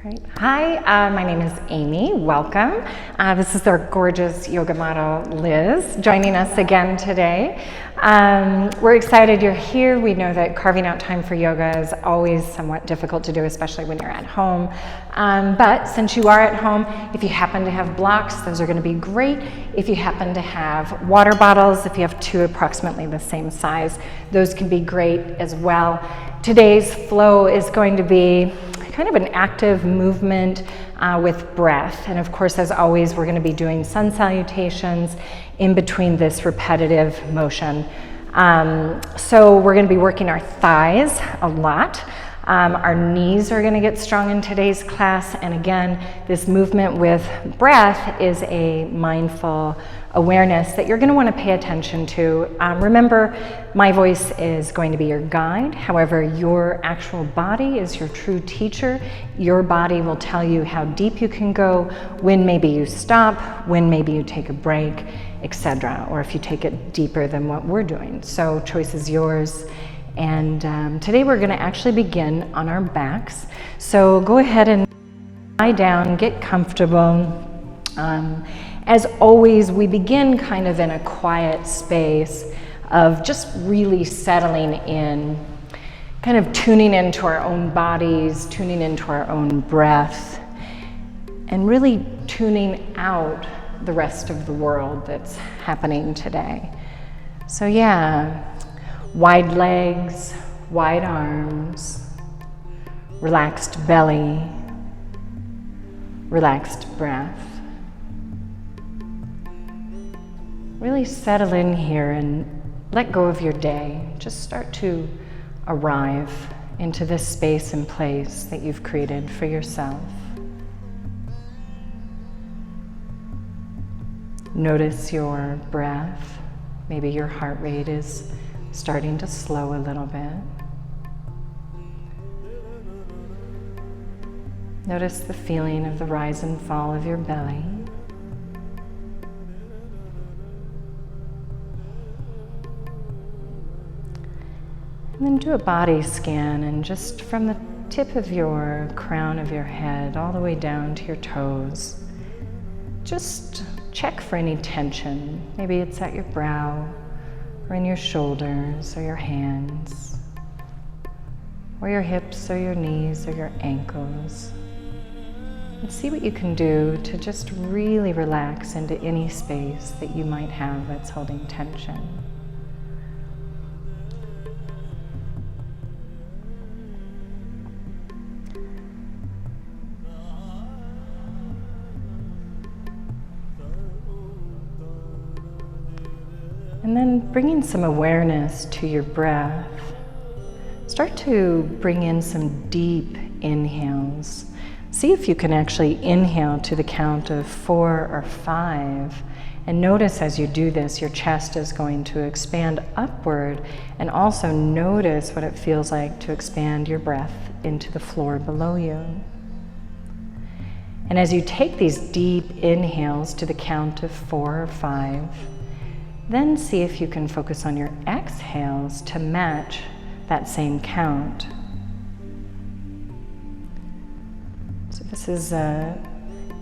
Great. Hi, my name is Amy. Welcome. This is our gorgeous yoga model, Liz, joining us again today. We're excited you're here. We know that carving out time for yoga is always somewhat difficult to do, especially when you're at home. But since you are at home, if you happen to have blocks, those are going to be great. If you happen to have water bottles, if you have two approximately the same size, those can be great as well. Today's flow is going to be kind of an active movement with breath. And of course, as always, we're going to be doing sun salutations in between this repetitive motion. So we're going to be working our thighs a lot. Our knees are going to get strong in today's class. And again, this movement with breath is a mindful awareness that you're going to want to pay attention to. Remember, my voice is going to be your guide. However, your actual body is your true teacher. Your body will tell you how deep you can go, when maybe you stop, when maybe you take a break, etc. Or if you take it deeper than what we're doing. So choice is yours. And today we're going to actually begin on our backs. So go ahead and lie down, get comfortable. As always, we begin kind of in a quiet space of just really settling in, kind of tuning into our own bodies, tuning into our own breath, and really tuning out the rest of the world that's happening today. So yeah, wide legs, wide arms, relaxed belly, relaxed breath. Really settle in here and let go of your day. Just start to arrive into this space and place that you've created for yourself. Notice your breath. Maybe your heart rate is starting to slow a little bit. Notice the feeling of the rise and fall of your belly. And then do a body scan, and just from the tip of your crown of your head all the way down to your toes, just check for any tension. Maybe it's at your brow, or in your shoulders, or your hands, or your hips, or your knees, or your ankles. And see what you can do to just really relax into any space that you might have that's holding tension. And then bringing some awareness to your breath, start to bring in some deep inhales. See if you can actually inhale to the count of 4 or 5. And notice as you do this, your chest is going to expand upward, and also notice what it feels like to expand your breath into the floor below you. And as you take these deep inhales to the count of 4 or 5, then see if you can focus on your exhales to match that same count. So this is an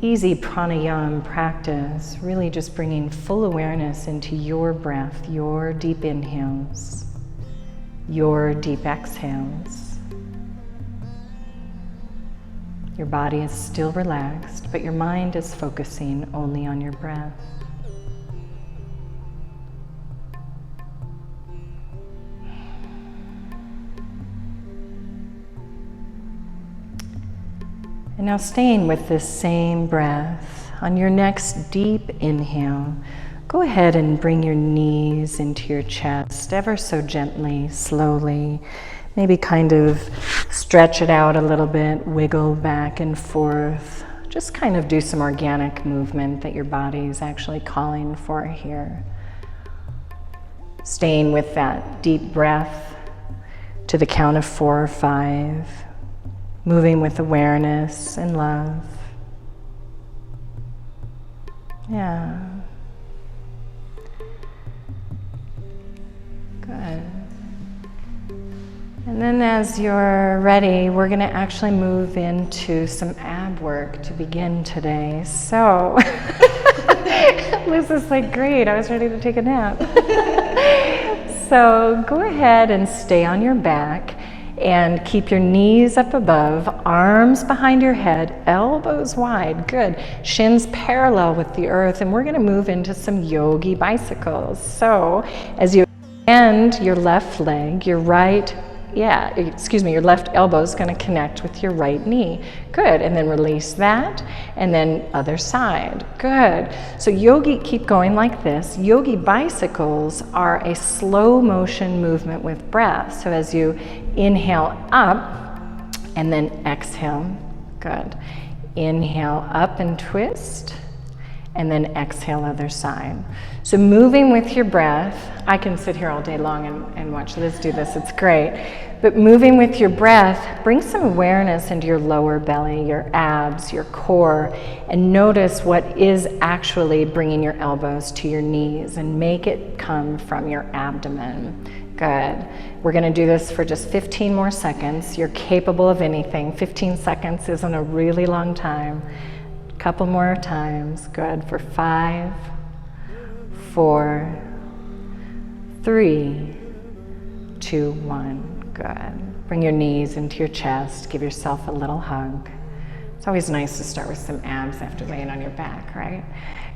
easy pranayama practice, really just bringing full awareness into your breath, your deep inhales, your deep exhales. Your body is still relaxed, but your mind is focusing only on your breath. And now staying with this same breath, on your next deep inhale, go ahead and bring your knees into your chest ever so gently, slowly. Maybe kind of stretch it out a little bit, wiggle back and forth. Just kind of do some organic movement that your body is actually calling for here. Staying with that deep breath to the count of 4 or 5. Moving with awareness and love. Yeah. Good. And then as you're ready, we're going to actually move into some ab work to begin today. So, Liz is like, great, I was ready to take a nap. So go ahead and stay on your back and keep your knees up above, arms behind your head, elbows wide, good. Shins parallel with the earth, and we're going to move into some yogi bicycles. So as you extend your left leg, your left elbow is going to connect with your right knee. Good, and then release that, and then other side. Good. So keep going like this. Yogi bicycles are a slow motion movement with breath. So as you inhale up, and then exhale. Good. Inhale up and twist, and then exhale other side. So moving with your breath, I can sit here all day long and watch Liz do this, it's great. But moving with your breath, bring some awareness into your lower belly, your abs, your core, and notice what is actually bringing your elbows to your knees, and make it come from your abdomen. Good. We're going to do this for just 15 more seconds. You're capable of anything. 15 seconds isn't a really long time. Couple more times. Good. For 5, 4, 3, 2, 1. Good. Bring your knees into your chest. Give yourself a little hug. It's always nice to start with some abs after laying on your back, right?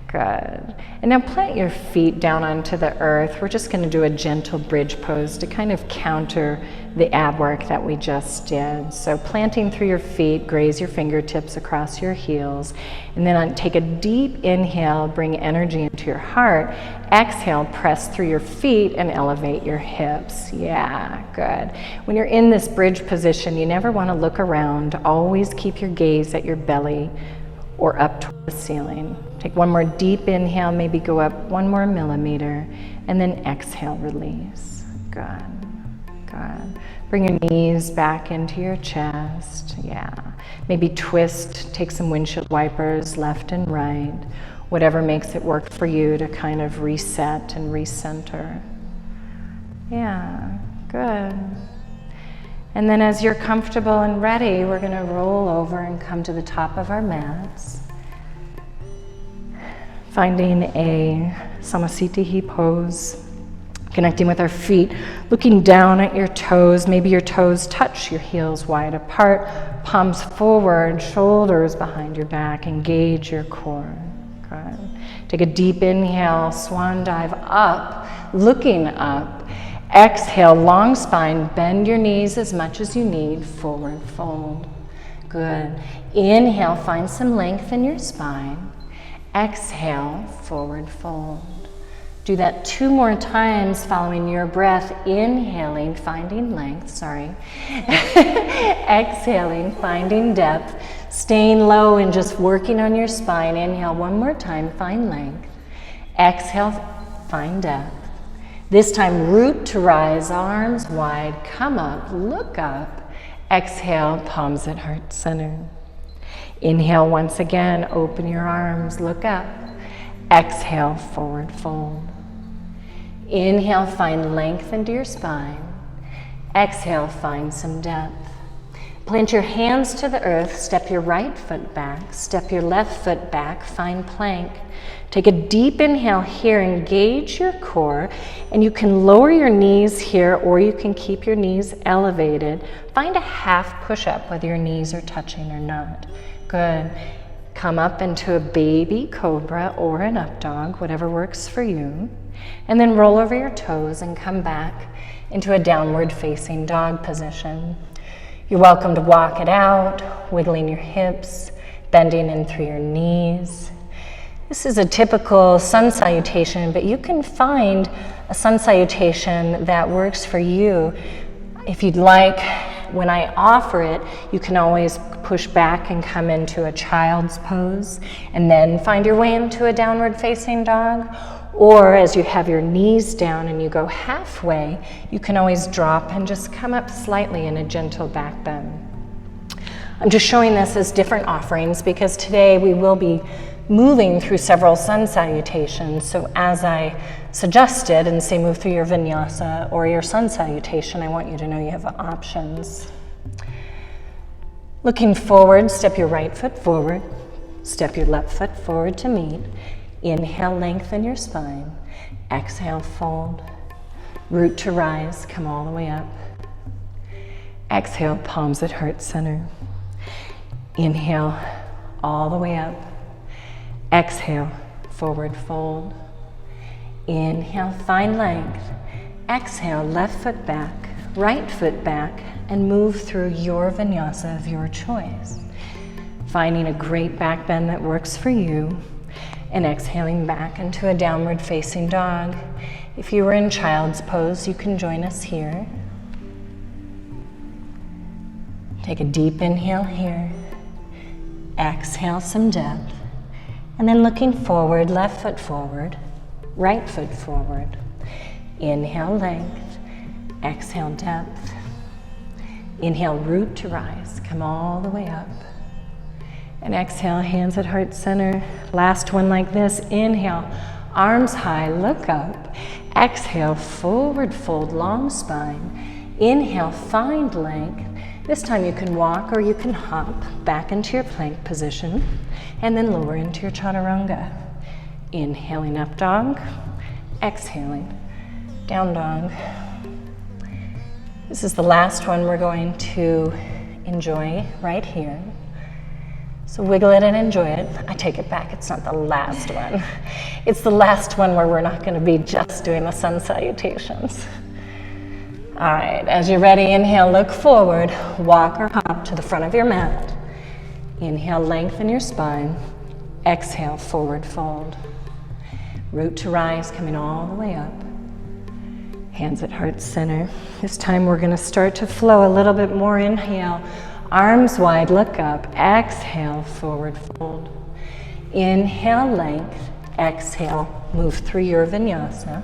Good. And now plant your feet down onto the earth. We're just going to do a gentle bridge pose to kind of counter the ab work that we just did. So planting through your feet, graze your fingertips across your heels, and then take a deep inhale, bring energy into your heart. Exhale, press through your feet and elevate your hips. Yeah, good. When you're in this bridge position, you never want to look around. Always keep your gaze at your belly or up toward the ceiling. Take one more deep inhale, maybe go up 1 more millimeter, and then exhale, release. Good, good. Bring your knees back into your chest, yeah. Maybe twist, take some windshield wipers left and right, whatever makes it work for you to kind of reset and recenter. Yeah, good. And then as you're comfortable and ready, we're going to roll over and come to the top of our mats. Finding a Samasthiti pose, connecting with our feet, looking down at your toes. Maybe your toes touch your heels wide apart, palms forward, shoulders behind your back. Engage your core. Good. Take a deep inhale, swan dive up, looking up. Exhale, long spine, bend your knees as much as you need, forward fold. Good. Inhale, find some length in your spine. Exhale, forward fold. Do that 2 more times following your breath. Inhaling, finding length, Exhaling, finding depth. Staying low and just working on your spine. Inhale 1 more time, find length. Exhale, find depth. This time, root to rise, arms wide, come up, look up. Exhale, palms at heart center. Inhale once again, open your arms, look up. Exhale, forward fold. Inhale, find length into your spine. Exhale, find some depth. Plant your hands to the earth, step your right foot back, step your left foot back, find plank. Take a deep inhale here, engage your core, and you can lower your knees here or you can keep your knees elevated. Find a half push-up whether your knees are touching or not. Good. Come up into a baby cobra or an up dog, whatever works for you. And then roll over your toes and come back into a downward facing dog position. You're welcome to walk it out, wiggling your hips, bending in through your knees. This is a typical sun salutation, but you can find a sun salutation that works for you. If you'd like, when I offer it, you can always push back and come into a child's pose, and then find your way into a downward facing dog. Or as you have your knees down and you go halfway, you can always drop and just come up slightly in a gentle back bend. I'm just showing this as different offerings because today we will be moving through several sun salutations. So as I suggested and say move through your Vinyasa or your sun salutation, I want you to know you have options. Looking forward, step your right foot forward, step your left foot forward to meet. Inhale, lengthen your spine. Exhale, fold. Root to rise, come all the way up. Exhale, palms at heart center. Inhale, all the way up. Exhale, forward fold. Inhale, find length. Exhale, left foot back, right foot back, and move through your Vinyasa of your choice. Finding a great back bend that works for you, and exhaling back into a downward facing dog. If you were in child's pose, you can join us here. Take a deep inhale here. Exhale some depth. And then looking forward, left foot forward, right foot forward. Inhale, length. Exhale, depth. Inhale, root to rise. Come all the way up. And exhale, hands at heart center. Last one like this. Inhale, arms high, look up. Exhale, forward fold, long spine. Inhale, find length. This time you can walk or you can hop back into your plank position and then lower into your chaturanga. Inhaling up dog, exhaling down dog. This is the last one we're going to enjoy right here. So wiggle it and enjoy it. I take it back, it's not the last one. It's the last one where we're not going to be just doing the sun salutations. All right, as you're ready, inhale, look forward, walk or hop to the front of your mat. Inhale, lengthen your spine. Exhale, forward fold. Root to rise, coming all the way up. Hands at heart center. This time we're going to start to flow a little bit more. Inhale, arms wide, look up. Exhale, forward fold. Inhale, length. Exhale, move through your Vinyasa.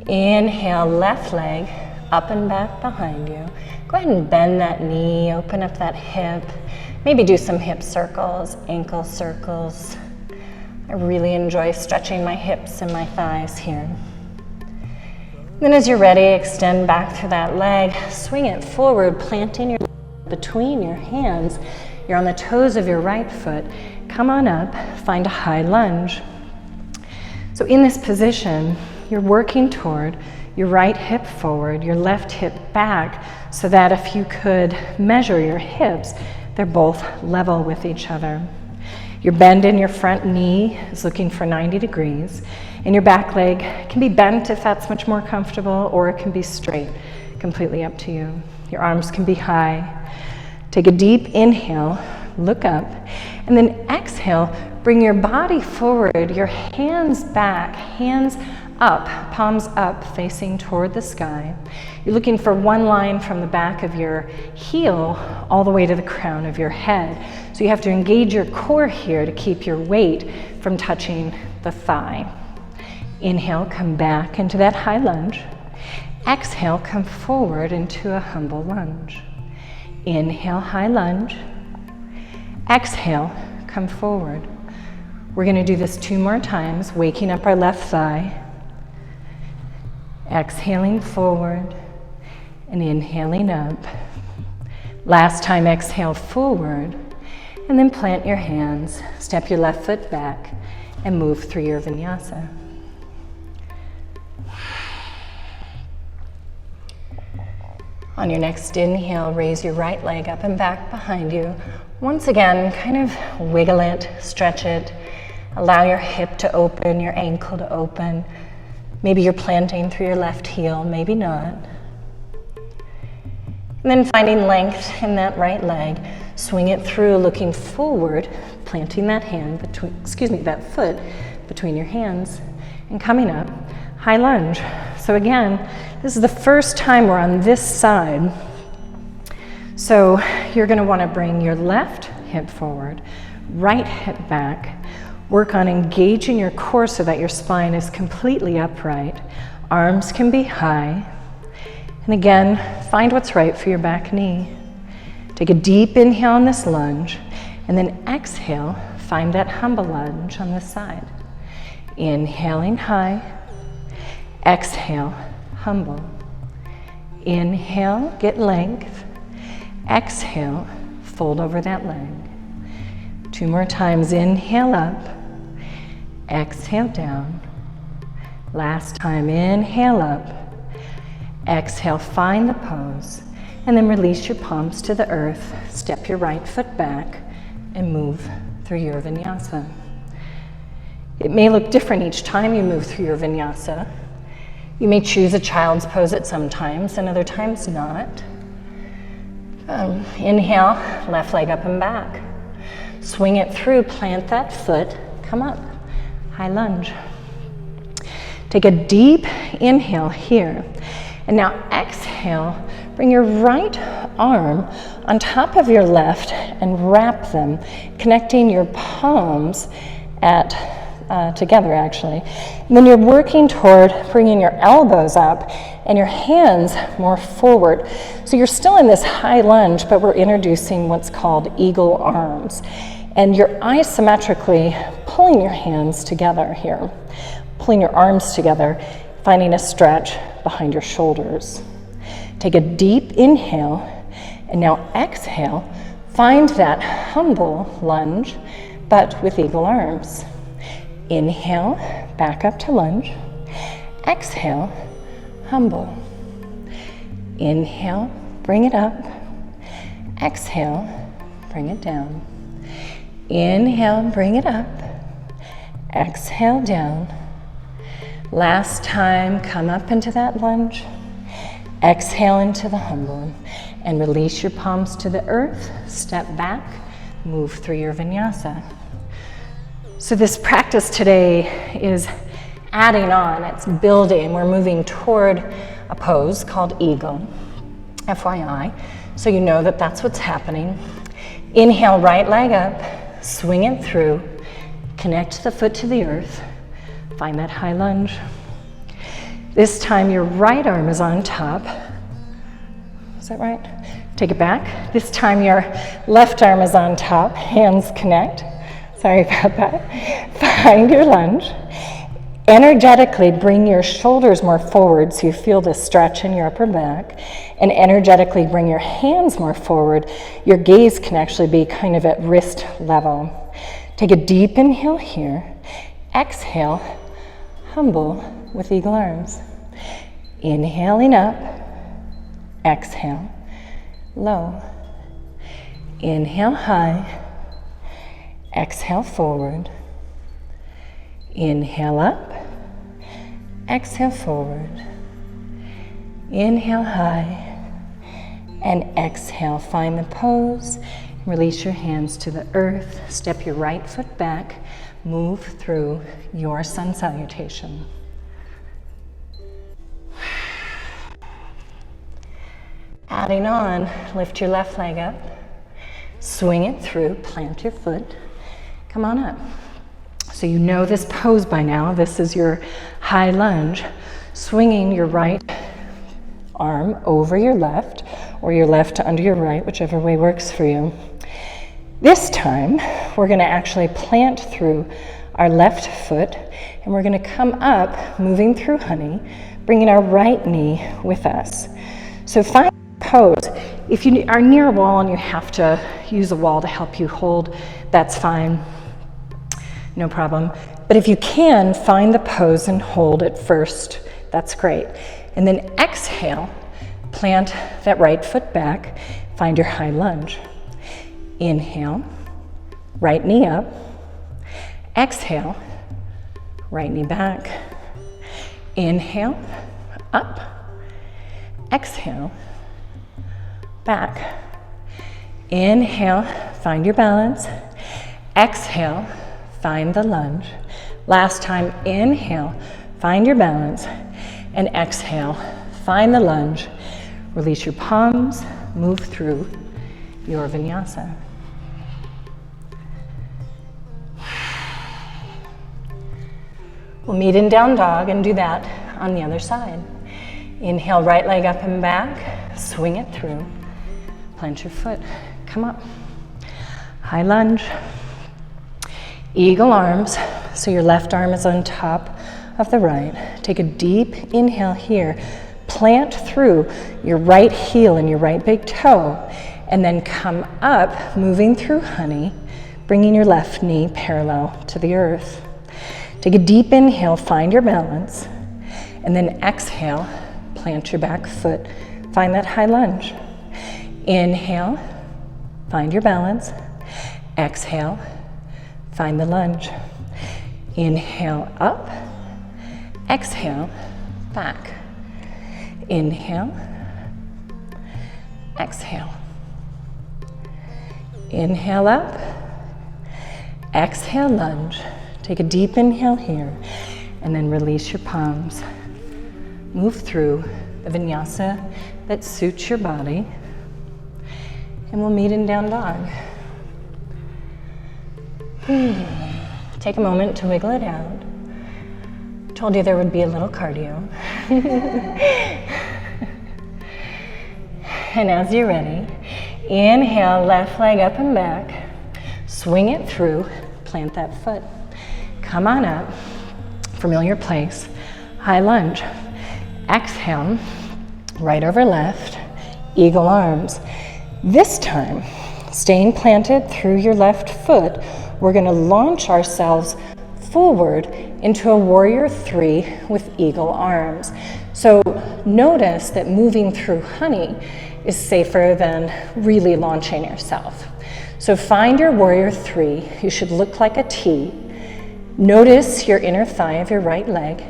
Inhale, left leg up and back behind you. Go ahead and bend that knee, open up that hip. Maybe do some hip circles, ankle circles. I really enjoy stretching my hips and my thighs here. Then as you're ready, extend back through that leg, swing it forward, planting your between your hands. You're on the toes of your right foot. Come on up, find a high lunge. So in this position, you're working toward your right hip forward, your left hip back, so that if you could measure your hips, they're both level with each other. Your bend in your front knee is looking for 90 degrees, and your back leg can be bent if that's much more comfortable, or it can be straight, completely up to you. Your arms can be high. Take a deep inhale, look up, and then exhale, bring your body forward, your hands back, hands up, palms up, facing toward the sky. You're looking for one line from the back of your heel all the way to the crown of your head. So you have to engage your core here to keep your weight from touching the thigh. Inhale, come back into that high lunge. Exhale, come forward into a humble lunge. Inhale, high lunge. Exhale, come forward. We're going to do this 2 more times, waking up our left thigh. Exhaling forward and inhaling up. Last time, exhale forward and then plant your hands, step your left foot back and move through your Vinyasa. On your next inhale, raise your right leg up and back behind you. Once again, kind of wiggle it, stretch it, allow your hip to open, your ankle to open. Maybe you're planting through your left heel, maybe not. And then finding length in that right leg, swing it through, looking forward, planting that hand between, that foot between your hands, and coming up, high lunge. So again, this is the first time we're on this side. So you're going to want to bring your left hip forward, right hip back. Work on engaging your core so that your spine is completely upright. Arms can be high. And again, find what's right for your back knee. Take a deep inhale in this lunge, and then exhale, find that humble lunge on this side. Inhaling high, exhale, humble. Inhale, get length. Exhale, fold over that leg. 2 more times, inhale up, exhale down. Last time, inhale up, exhale, find the pose, and then release your palms to the earth. Step your right foot back and move through your vinyasa. It may look different each time you move through your vinyasa. You may choose a child's pose at some times and other times not. Inhale, left leg up and back. Swing it through, plant that foot, come up, high lunge. Take a deep inhale here. And now exhale, bring your right arm on top of your left and wrap them, connecting your palms together actually. And then you're working toward bringing your elbows up and your hands more forward. So you're still in this high lunge, but we're introducing what's called eagle arms. And you're isometrically pulling your hands together here, pulling your arms together, finding a stretch behind your shoulders. Take a deep inhale, and now exhale, find that humble lunge, but with eagle arms. Inhale, back up to lunge. Exhale, humble. Inhale, bring it up. Exhale, bring it down. Inhale, bring it up. Exhale, down. Last time, come up into that lunge. Exhale into the humble. And release your palms to the earth. Step back, move through your vinyasa. So this practice today is adding on, it's building. We're moving toward a pose called eagle, FYI, so you know that that's what's happening. Inhale, right leg up, swing it through, connect the foot to the earth, find that high lunge. This time your right arm is on top. Is that right? Take it back. This time your left arm is on top, hands connect. Sorry about that. Find your lunge. Energetically bring your shoulders more forward so you feel the stretch in your upper back. And energetically bring your hands more forward. Your gaze can actually be kind of at wrist level. Take a deep inhale here. Exhale, humble with eagle arms. Inhaling up. Exhale, low. Inhale high. Exhale forward. Inhale up. Exhale forward. Inhale high. And exhale. Find the pose. Release your hands to the earth. Step your right foot back. Move through your sun salutation. Adding on, lift your left leg up. Swing it through. Plant your foot. Come on up. So you know this pose by now. This is your high lunge. Swinging your right arm over your left, or your left under your right, whichever way works for you. This time, we're going to actually plant through our left foot, and we're going to come up, moving through honey, bringing our right knee with us. So find pose. If you are near a wall and you have to use a wall to help you hold, that's fine. No problem. But if you can, find the pose and hold it first. That's great. And then exhale, plant that right foot back, find your high lunge. Inhale, right knee up. Exhale, right knee back. Inhale, up. Exhale, back. Inhale, find your balance. Exhale, find the lunge. Last time, inhale, find your balance. And exhale, find the lunge. Release your palms, move through your vinyasa. We'll meet in down dog and do that on the other side. Inhale, right leg up and back, swing it through. Plant your foot, come up. High lunge. Eagle arms, so your left arm is on top of the right. Take a deep inhale here. Plant through your right heel and your right big toe, and then come up, moving through honey, bringing your left knee parallel to the earth. Take a deep inhale, find your balance, and then exhale, plant your back foot, find that high lunge. Inhale, find your balance. Exhale, find the lunge. Inhale, up. Exhale, back. Inhale, exhale. Inhale up, exhale, lunge. Take a deep inhale here, and then release your palms. Move through the vinyasa that suits your body, and we'll meet in down dog. Take a moment to wiggle it out. Told you there would be a little cardio. And as you're ready, inhale, left leg up and back. Swing it through, plant that foot. Come on up, familiar place, high lunge. Exhale, right over left, eagle arms. This time, staying planted through your left foot, we're gonna launch ourselves forward into a warrior three with eagle arms. So notice that moving through honey is safer than really launching yourself. So find your warrior three. You should look like a T. Notice your inner thigh of your right leg.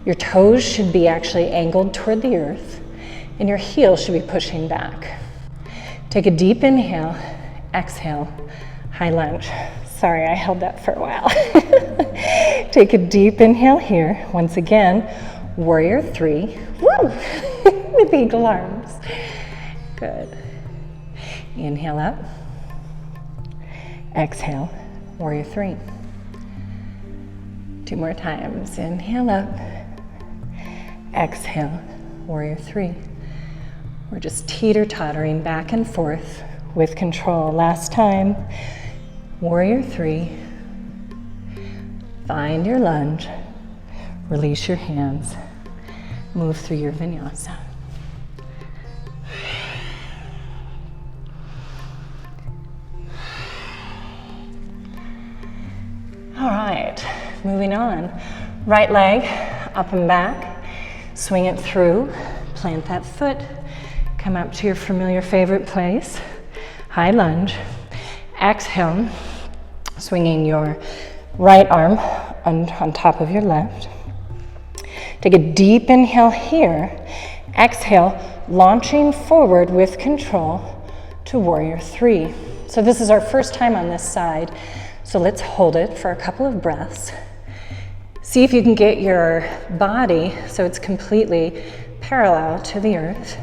Your toes should be actually angled toward the earth, and your heels should be pushing back. Take a deep inhale, exhale, high lunge. Sorry, I held that for a while. Take a deep inhale here. Once again, warrior three. Woo! With eagle arms. Good. Inhale up. Exhale, warrior three. 2 more times. Inhale up. Exhale, warrior three. We're just teeter-tottering back and forth with control. Last time. Warrior three, find your lunge, release your hands, move through your vinyasa. All right, moving on. Right leg up and back, swing it through, plant that foot, come up to your familiar favorite place, high lunge. Exhale, swinging your right arm on top of your left. Take a deep inhale here. Exhale, launching forward with control to warrior three. So this is our first time on this side, so let's hold it for a couple of breaths. See if you can get your body so it's completely parallel to the earth.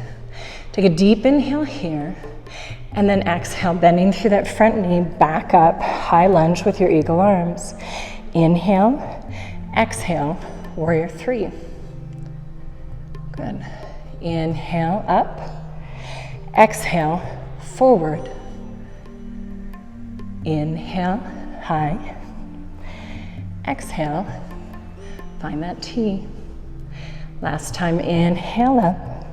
Take a deep inhale here. And then exhale, bending through that front knee, back up, high lunge with your eagle arms. Inhale, exhale, warrior three. Good. Inhale, up. Exhale, forward. Inhale, high. Exhale, find that T. Last time, inhale up.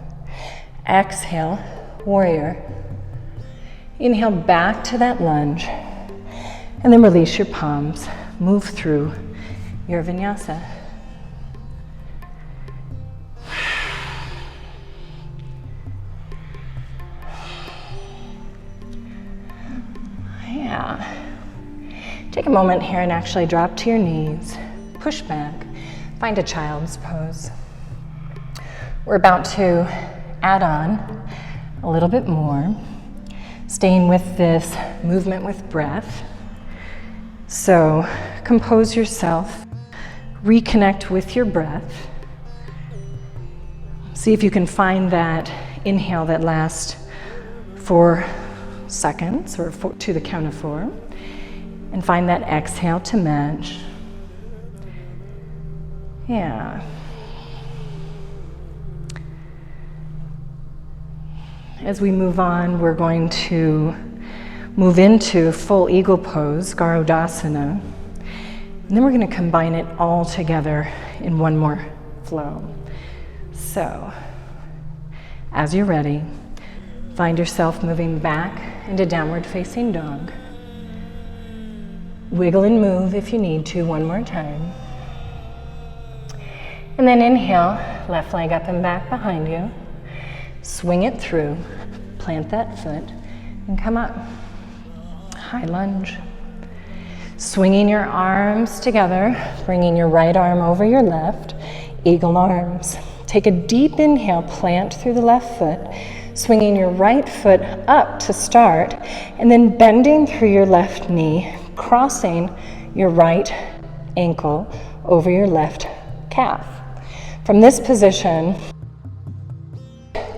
Exhale, warrior. Inhale back to that lunge, and then release your palms. Move through your vinyasa. Yeah. Take a moment here and actually drop to your knees. Push back. Find a child's pose. We're about to add on a little bit more. Staying with this movement with breath. So compose yourself, reconnect with your breath. See if you can find that inhale that lasts 4 seconds or to the count of 4. And find that exhale to match. Yeah. As we move on, we're going to move into full eagle pose, Garudasana. And then we're going to combine it all together in one more flow. So, as you're ready, find yourself moving back into downward facing dog. Wiggle and move if you need to one more time. And then inhale, left leg up and back behind you. Swing it through, plant that foot, and come up. High lunge. Swinging your arms together, bringing your right arm over your left, eagle arms. Take a deep inhale, plant through the left foot, swinging your right foot up to start, and then bending through your left knee, crossing your right ankle over your left calf. From this position,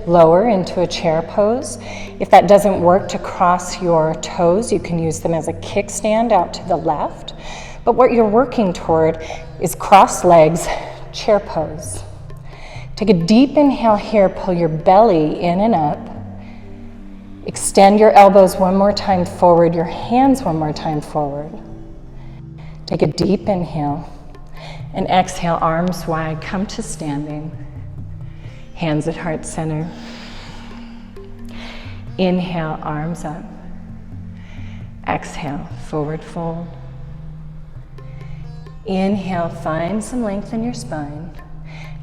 lower into a chair pose. If that doesn't work to cross your toes, you can use them as a kickstand out to the left. But what you're working toward is cross legs, chair pose. Take a deep inhale here, pull your belly in and up. Extend your elbows one more time forward, your hands one more time forward. Take a deep inhale and exhale, arms wide, come to standing. Hands at heart center. Inhale, arms up. Exhale, forward fold. Inhale, find some length in your spine.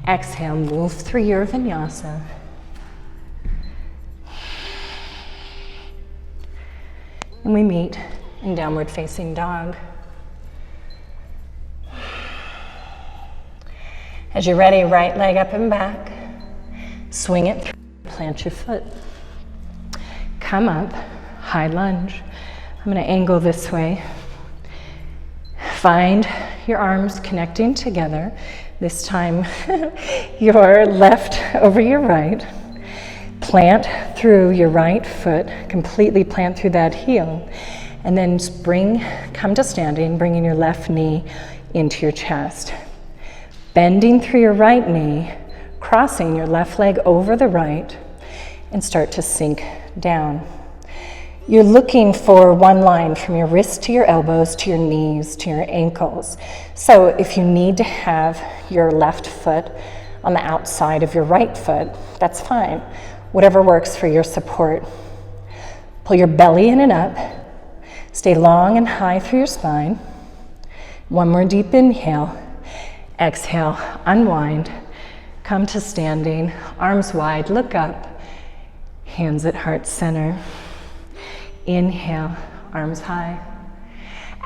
Exhale, move through your vinyasa. And we meet in downward facing dog. As you're ready, right leg up and back. Swing it through, plant your foot. Come up, high lunge. I'm going to angle this way. Find your arms connecting together. This time, your left over your right. Plant through your right foot, completely plant through that heel. And then come to standing, bringing your left knee into your chest. Bending through your right knee, crossing your left leg over the right, and start to sink down. You're looking for one line from your wrists to your elbows, to your knees, to your ankles. So if you need to have your left foot on the outside of your right foot, that's fine. Whatever works for your support. Pull your belly in and up. Stay long and high through your spine. One more deep inhale. Exhale, unwind. Come to standing, arms wide, look up. Hands at heart center. Inhale, arms high.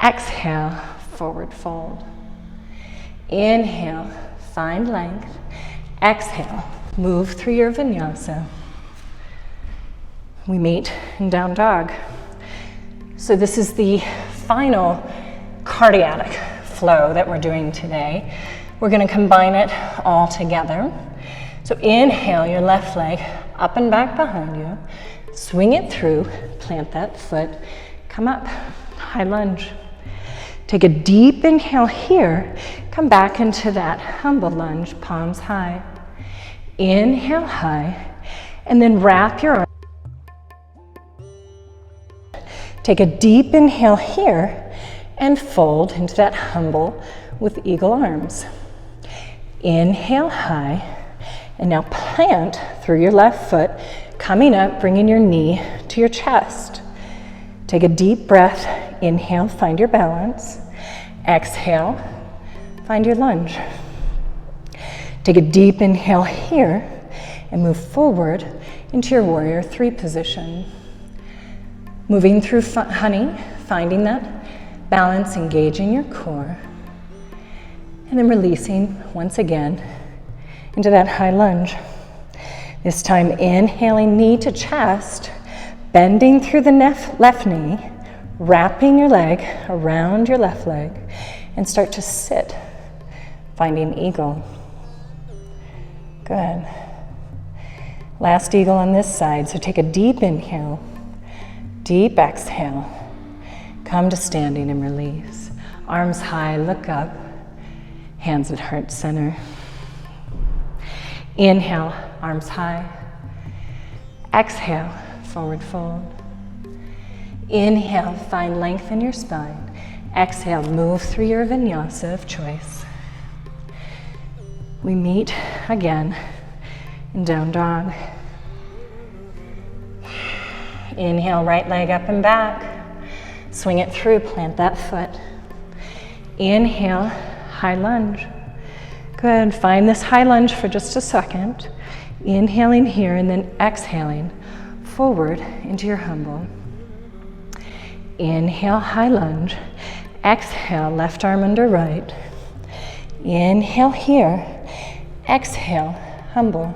Exhale, forward fold. Inhale, find length. Exhale, move through your vinyasa. We meet in down dog. So this is the final cardiac flow that we're doing today. We're going to combine it all together. So inhale your left leg up and back behind you. Swing it through, plant that foot, come up, high lunge. Take a deep inhale here, come back into that humble lunge, palms high. Inhale high, and then wrap your arms. Take a deep inhale here, and fold into that humble with eagle arms. Inhale high, and now plant through your left foot, coming up, bringing your knee to your chest. Take a deep breath, inhale, find your balance. Exhale, find your lunge. Take a deep inhale here, and move forward into your warrior three position. Moving through honey, finding that balance, engaging your core. And then releasing once again into that high lunge. This time inhaling knee to chest, bending through the left knee, wrapping your leg around your left leg, and start to sit, finding eagle. Good. Last eagle on this side, so take a deep inhale, deep exhale, come to standing and release. Arms high, look up, hands at heart center. Inhale, arms high. Exhale, forward fold. Inhale, find length in your spine. Exhale, move through your vinyasa of choice. We meet again in down dog. Inhale, right leg up and back. Swing it through, plant that foot. Inhale, high lunge. Good, find this high lunge for just a second. Inhaling here and then exhaling forward into your humble. Inhale, high lunge. Exhale, left arm under right. Inhale here. Exhale, humble.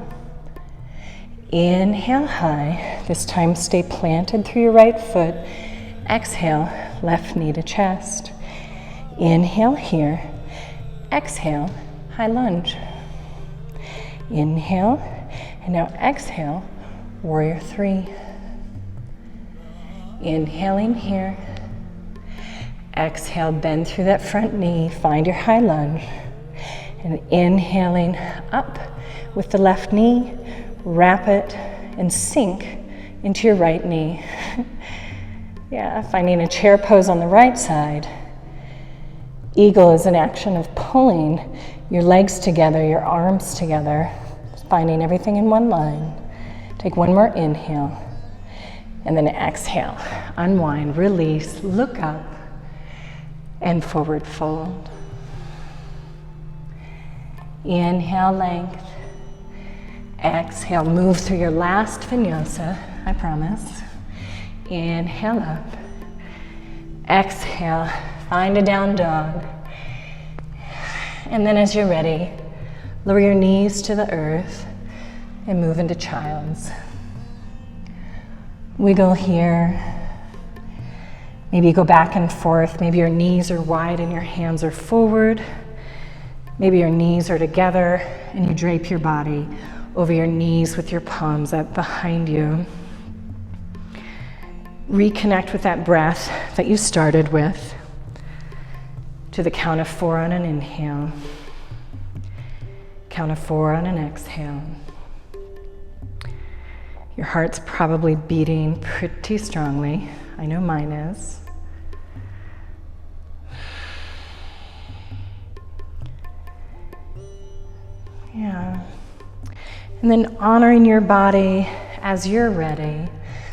Inhale, high. This time stay planted through your right foot. Exhale, left knee to chest. Inhale here. Exhale, high lunge. Inhale, and now exhale, warrior three. Inhaling here. Exhale, bend through that front knee, find your high lunge. And inhaling up with the left knee, wrap it and sink into your right knee. Yeah, finding a chair pose on the right side. Eagle is an action of pulling your legs together, your arms together, finding everything in one line. Take one more inhale, and then exhale. Unwind, release, look up, and forward fold. Inhale, length. Exhale, move through your last vinyasa, I promise. Inhale up. Exhale, find a down dog. And then as you're ready, lower your knees to the earth and move into child's. Wiggle here. Maybe go back and forth. Maybe your knees are wide and your hands are forward. Maybe your knees are together and you drape your body over your knees with your palms up behind you. Reconnect with that breath that you started with to the count of 4 on an inhale. Count of 4 on an exhale. Your heart's probably beating pretty strongly. I know mine is. Yeah. And then honoring your body as you're ready,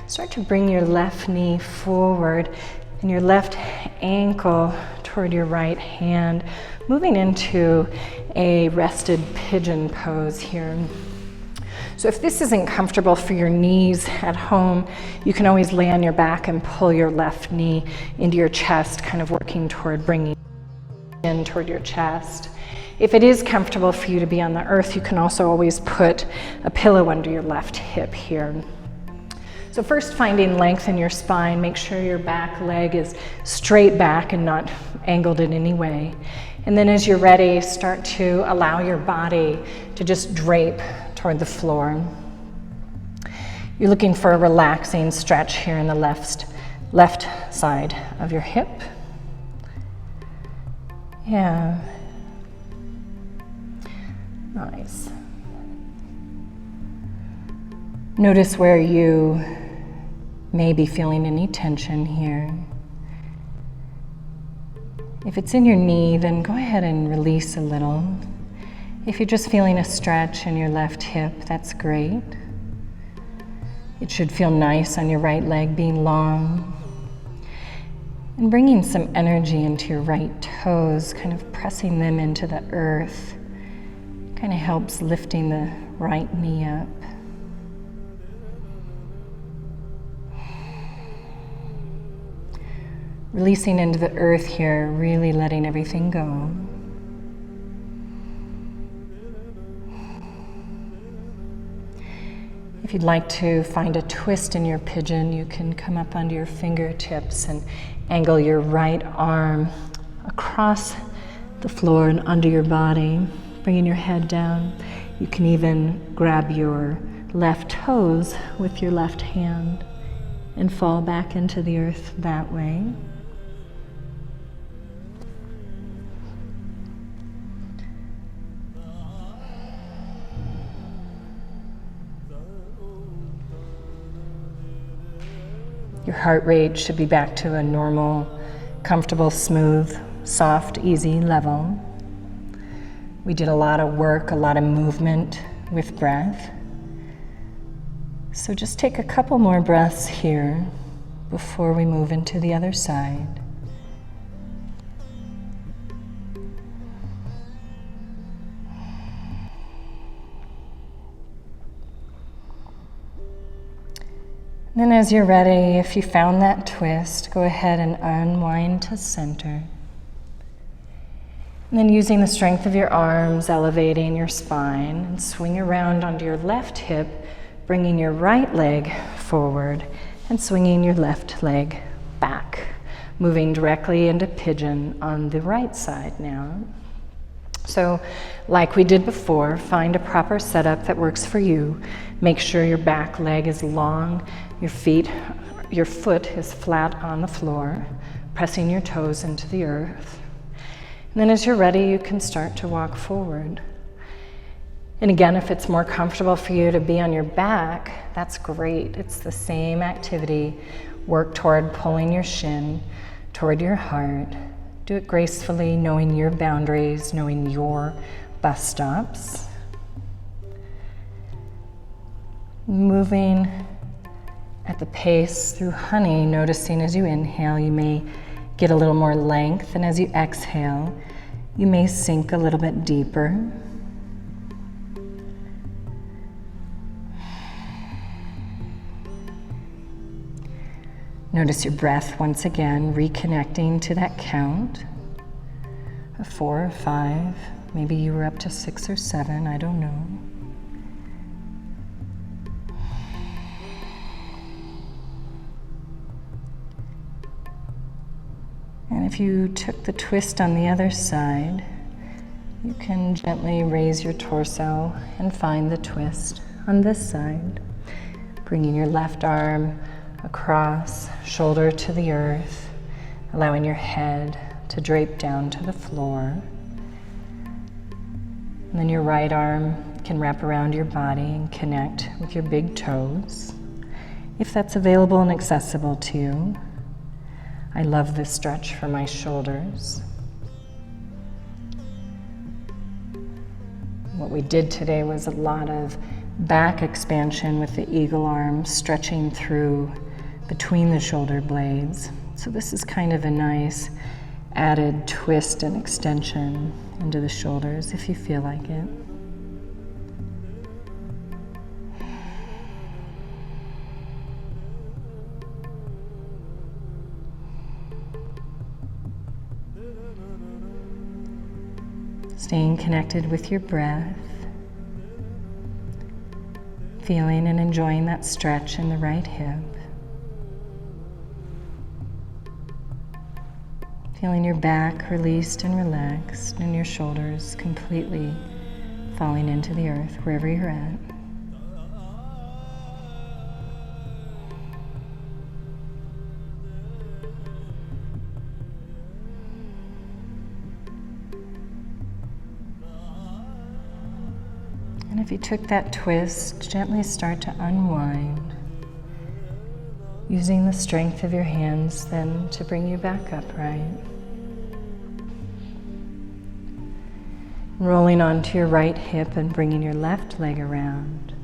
start to bring your left knee forward and your left ankle toward your right hand, moving into a rested pigeon pose here. So if this isn't comfortable for your knees at home, you can always lay on your back and pull your left knee into your chest, kind of working toward bringing in toward your chest. If it is comfortable for you to be on the earth, you can also always put a pillow under your left hip here. So first, finding length in your spine. Make sure your back leg is straight back and not angled in any way. And then as you're ready, start to allow your body to just drape toward the floor. You're looking for a relaxing stretch here in the left side of your hip. Yeah. Nice. Notice where you may be feeling any tension here. If it's in your knee, then go ahead and release a little. If you're just feeling a stretch in your left hip, that's great. It should feel nice on your right leg being long. And bringing some energy into your right toes, kind of pressing them into the earth, kind of helps lifting the right knee up. Releasing into the earth here, really letting everything go. If you'd like to find a twist in your pigeon, you can come up onto your fingertips and angle your right arm across the floor and under your body, bringing your head down. You can even grab your left toes with your left hand and fall back into the earth that way. Your heart rate should be back to a normal comfortable, smooth, soft, easy level. We did a lot of work, a lot of movement with breath. So just take a couple more breaths here before we move into the other side. Then as you're ready, if you found that twist, go ahead and unwind to center. And then using the strength of your arms, elevating your spine, and swing around onto your left hip, bringing your right leg forward and swinging your left leg back, moving directly into pigeon on the right side now. So like we did before, find a proper setup that works for you. Make sure your back leg is long, your foot is flat on the floor, pressing your toes into the earth. And then as you're ready, you can start to walk forward. And again, if it's more comfortable for you to be on your back, that's great. It's the same activity. Work toward pulling your shin toward your heart. Do it gracefully, knowing your boundaries, knowing your bus stops. Moving at the pace through honey, noticing as you inhale, you may get a little more length, and as you exhale, you may sink a little bit deeper. Notice your breath once again, reconnecting to that count of 4 or 5. Maybe you were up to 6 or 7, I don't know. And if you took the twist on the other side, you can gently raise your torso and find the twist on this side, bringing your left arm across, shoulder to the earth, allowing your head to drape down to the floor. And then your right arm can wrap around your body and connect with your big toes, if that's available and accessible to you. I love this stretch for my shoulders. What we did today was a lot of back expansion with the eagle arm, stretching through between the shoulder blades. So this is kind of a nice added twist and extension into the shoulders if you feel like it. Staying connected with your breath, feeling and enjoying that stretch in the right hip. Feeling your back released and relaxed and your shoulders completely falling into the earth wherever you're at. And if you took that twist, gently start to unwind, using the strength of your hands then to bring you back upright. Rolling onto your right hip and bringing your left leg around.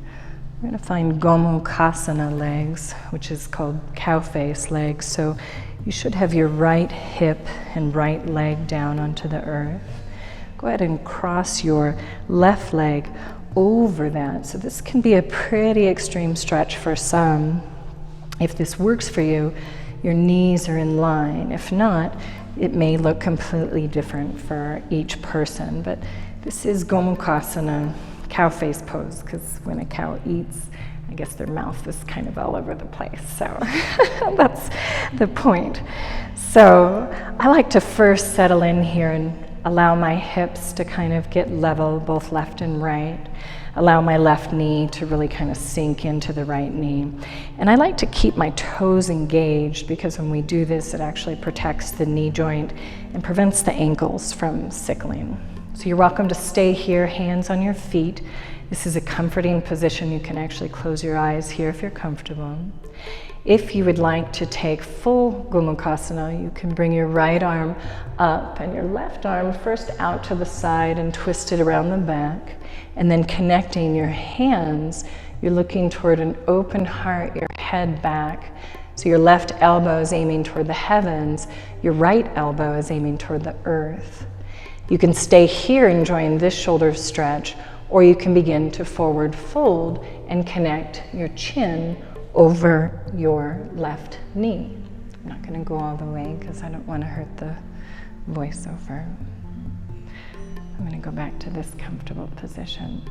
We're going to find Gomukhasana legs, which is called cow face legs. So you should have your right hip and right leg down onto the earth. Go ahead and cross your left leg over that. So this can be a pretty extreme stretch for some. If this works for you, your knees are in line. If not, it may look completely different for each person. But this is Gomukhasana, cow face pose, because when a cow eats, I guess their mouth is kind of all over the place. So that's the point. So I like to first settle in here and allow my hips to kind of get level, both left and right. Allow my left knee to really kind of sink into the right knee. And I like to keep my toes engaged because when we do this, it actually protects the knee joint and prevents the ankles from sickling. So you're welcome to stay here, hands on your feet. This is a comforting position. You can actually close your eyes here if you're comfortable. If you would like to take full Gomukhasana, you can bring your right arm up and your left arm first out to the side and twist it around the back. And then connecting your hands, you're looking toward an open heart, your head back. So your left elbow is aiming toward the heavens, your right elbow is aiming toward the earth. You can stay here enjoying this shoulder stretch, or you can begin to forward fold and connect your chin over your left knee. I'm not going to go all the way because I don't want to hurt the voiceover. I'm going to go back to this comfortable position.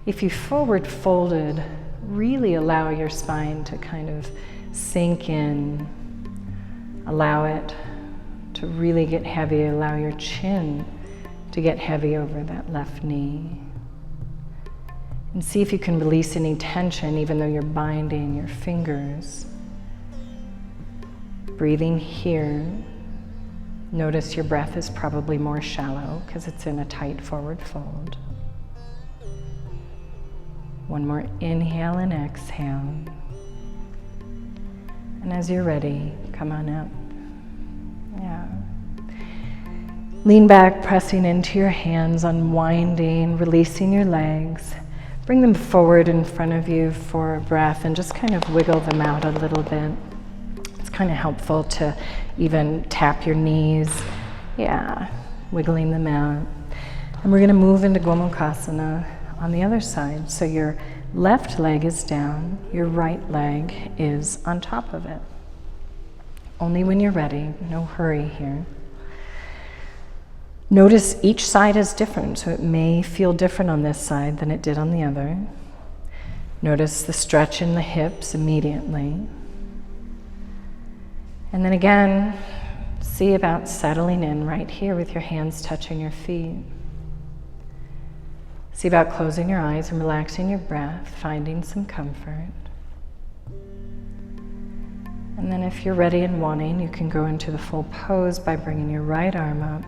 If you forward folded, really allow your spine to kind of sink in. Allow it to really get heavy. Allow your chin to get heavy over that left knee. And see if you can release any tension even though you're binding your fingers. Breathing here. Notice your breath is probably more shallow because it's in a tight forward fold. One more inhale and exhale. And as you're ready, come on up. Yeah. Lean back, pressing into your hands, unwinding, releasing your legs. Bring them forward in front of you for a breath and just kind of wiggle them out a little bit. It's kind of helpful to even tap your knees. Yeah, wiggling them out. And we're going to move into Gomukhasana on the other side. So your left leg is down, your right leg is on top of it. Only when you're ready, no hurry here. Notice each side is different, so it may feel different on this side than it did on the other. Notice the stretch in the hips immediately. And then again, see about settling in right here with your hands touching your feet. See about closing your eyes and relaxing your breath, finding some comfort. And then if you're ready and wanting, you can go into the full pose by bringing your right arm up,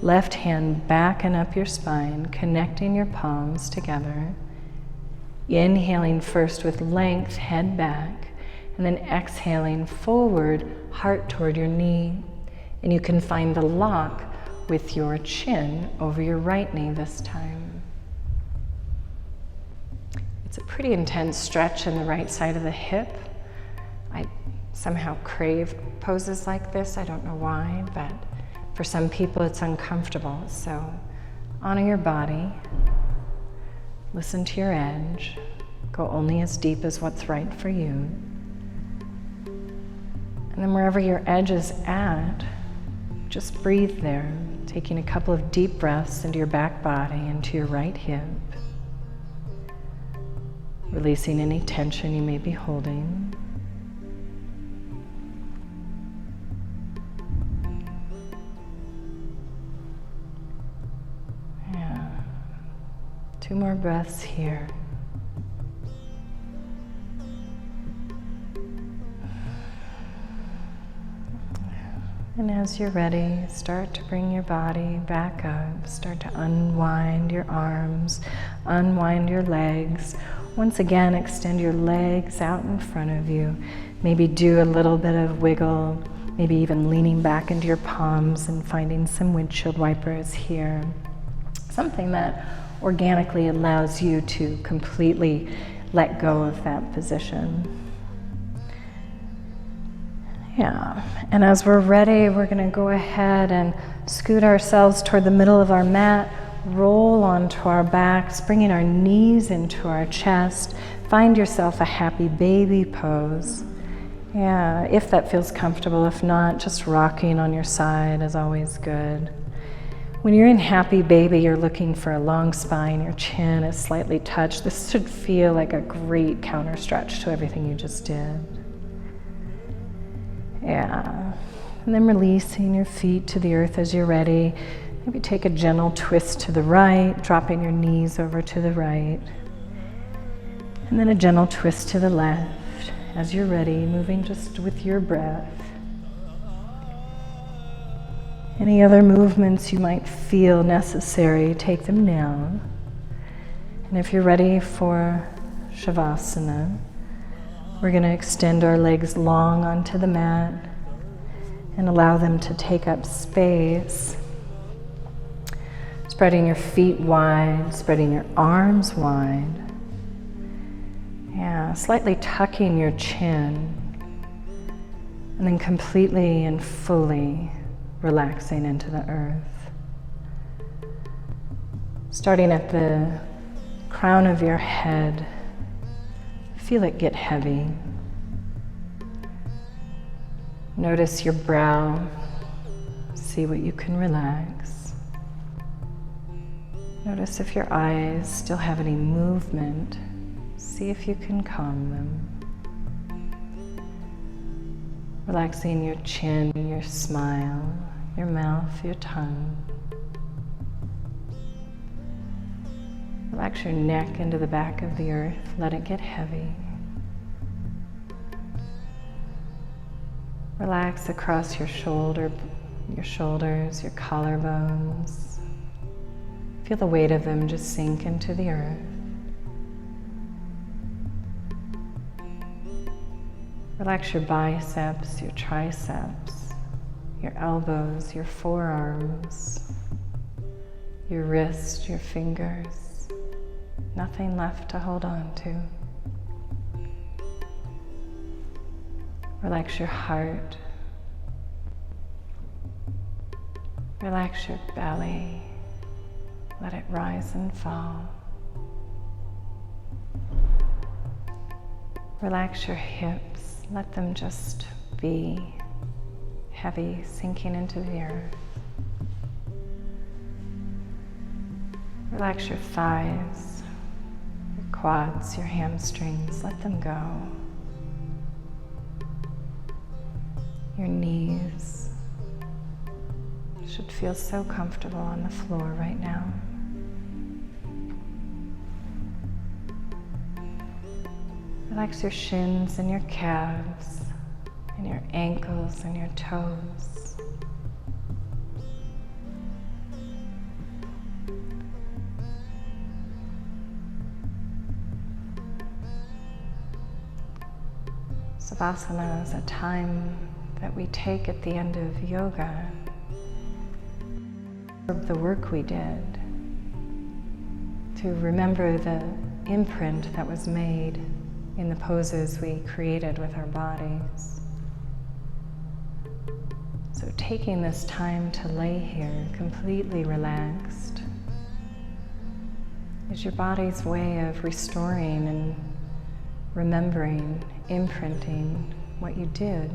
left hand back and up your spine, connecting your palms together. Inhaling first with length, head back, and then exhaling forward, heart toward your knee. And you can find the lock with your chin over your right knee this time. It's a pretty intense stretch in the right side of the hip. I somehow crave poses like this. I don't know why, but for some people it's uncomfortable. So honor your body, listen to your edge, go only as deep as what's right for you. And then wherever your edge is at, just breathe there, taking a couple of deep breaths into your back body, into your right hip, releasing any tension you may be holding. Yeah. 2 more breaths here. And as you're ready, start to bring your body back up. Start to unwind your arms, unwind your legs. Once again, extend your legs out in front of you. Maybe do a little bit of wiggle, maybe even leaning back into your palms and finding some windshield wipers here. Something that organically allows you to completely let go of that position. Yeah, and as we're ready, we're going to go ahead and scoot ourselves toward the middle of our mat, roll onto our backs, bringing our knees into our chest. Find yourself a happy baby pose. Yeah, if that feels comfortable. If not, just rocking on your side is always good. When you're in happy baby, you're looking for a long spine, your chin is slightly touched. This should feel like a great counter stretch to everything you just did. Yeah, and then releasing your feet to the earth as you're ready. Maybe take a gentle twist to the right, dropping your knees over to the right. And then a gentle twist to the left as you're ready, moving just with your breath. Any other movements you might feel necessary, take them now. And if you're ready for Shavasana, We're going to extend our legs long onto the mat and allow them to take up space. Spreading your feet wide, spreading your arms wide. Yeah, slightly tucking your chin. And then completely and fully relaxing into the earth. Starting at the crown of your head, feel it get heavy. Notice your brow, see what you can relax. Notice if your eyes still have any movement, see if you can calm them. Relaxing your chin, your smile, your mouth, your tongue. Relax your neck into the back of the earth, let it get heavy. Relax across your shoulders, your collarbones. Feel the weight of them just sink into the earth. Relax your biceps, your triceps, your elbows, your forearms, your wrists, your fingers. Nothing left to hold on to. Relax your heart. Relax your belly. Let it rise and fall. Relax your hips. Let them just be heavy, sinking into the earth. Relax your thighs, your quads, your hamstrings. Let them go. Your knees should feel so comfortable on the floor right now. Relax your shins and your calves and your ankles and your toes. Savasana is a time that we take at the end of yoga of the work we did, to remember the imprint that was made in the poses we created with our bodies. So taking this time to lay here completely relaxed is your body's way of restoring and remembering, imprinting what you did.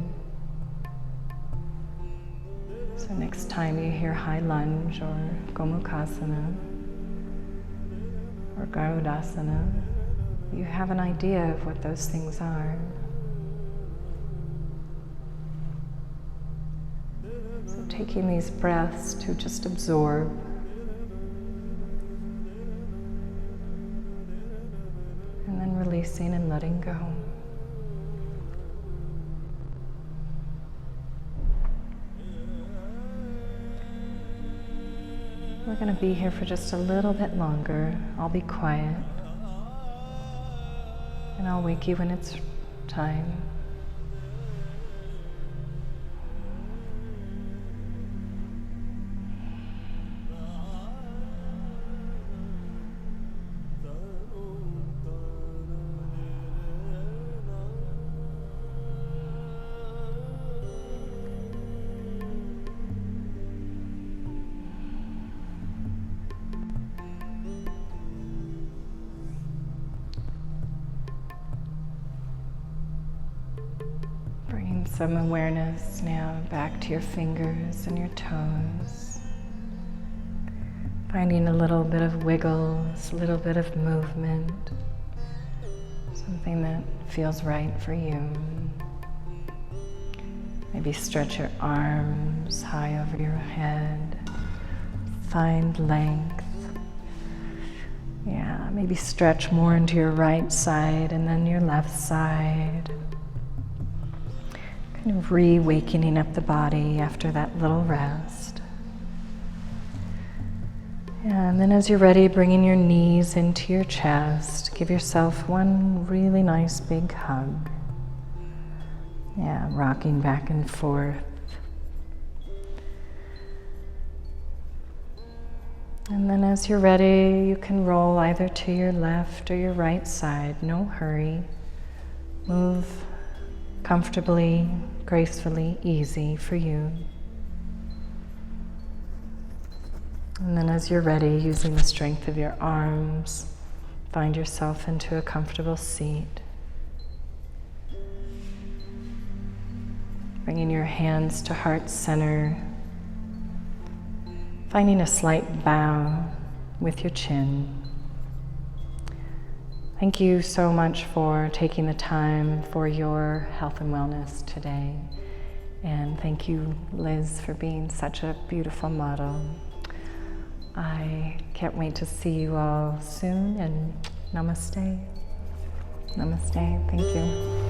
So next time you hear high lunge or Gomukhasana or Garudasana, you have an idea of what those things are. So taking these breaths to just absorb. And then releasing and letting go. We're going to be here for just a little bit longer. I'll be quiet. And I'll wake you when it's time. Some awareness now back to your fingers and your toes. Finding a little bit of wiggles, a little bit of movement. Something that feels right for you. Maybe stretch your arms high over your head. Find length. Yeah, maybe stretch more into your right side and then your left side. Kind of re-wakening up the body after that little rest. And then as you're ready, bringing your knees into your chest, give yourself one really nice big hug. Yeah, rocking back and forth. And then as you're ready, you can roll either to your left or your right side. No hurry. Move comfortably, gracefully, easy for you. And then as you're ready, using the strength of your arms, find yourself into a comfortable seat. Bringing your hands to heart center, finding a slight bow with your chin. Thank you so much for taking the time for your health and wellness today. And thank you, Liz, for being such a beautiful model. I can't wait to see you all soon, and namaste. Namaste, thank you.